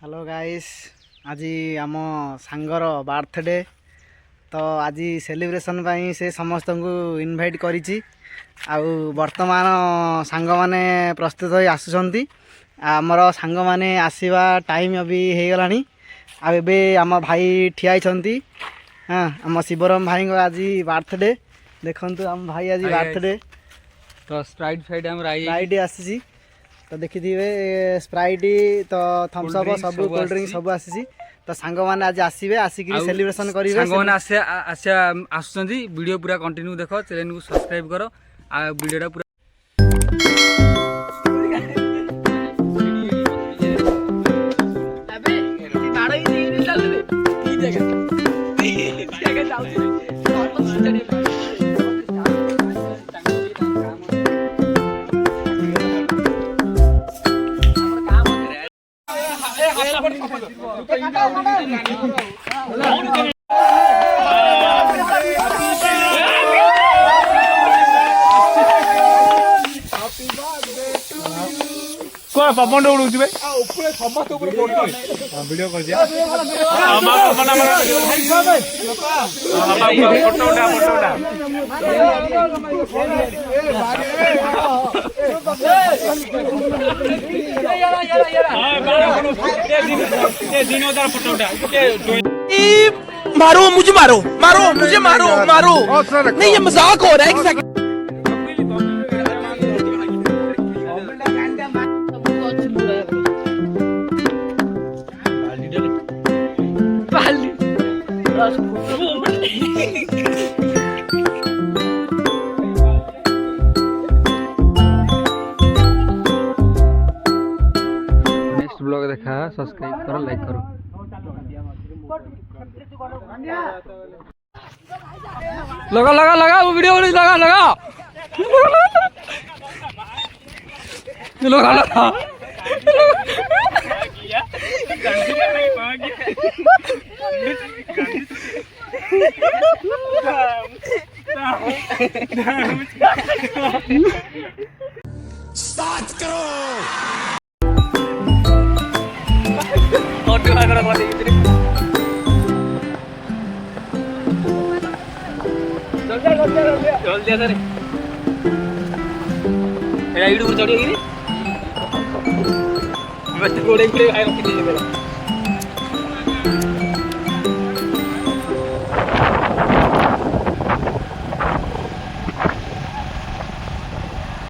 Hello guys आज आम सांगर birthday तो आज सेलिब्रेशन पाई से समस्त को इनवाइट करिछि आउ वर्तमान सांग माने प्रस्तुत होई आसुछंती आमर सांग माने आसीबा टाइम अभी हे गलानी आ एबे आम भाई ठिया छंती। हां आम शिवराम भाई को आज बर्थडे देखंतु आम भाई आज बर्थडे तो स्प्राइट साइड हम राइड आसी तो देखी स्प्राइट तो थम्स अप सब कोल्ड ड्रिंक सब आसी तो सांग माने आज आसीबे आसिक सेलिब्रेशन करिवे सांग माने आसुचंती वीडियो पूरा कंटिन्यू देखो चैनल को सब्सक्राइब करो आ वीडियोटा पूरा कौन पवन उड़ू भाई ऊपर समस्त ऊपर वीडियो कर दिया फोटो उठा मारो मुझे मारो मारो मुझे मारो मारो नहीं ये मजाक हो रहा है। एक सेकंड नेक्स्ट ब्लॉग देखा सब्सक्राइब करो लाइक करो लगा लगा लगा वो वीडियो लगा लगा लगा लगा स्टार्ट करो जल्दी सर एडा वीडियो चढ़ियो कि बस कोड़े कोड़े आइ रखि दे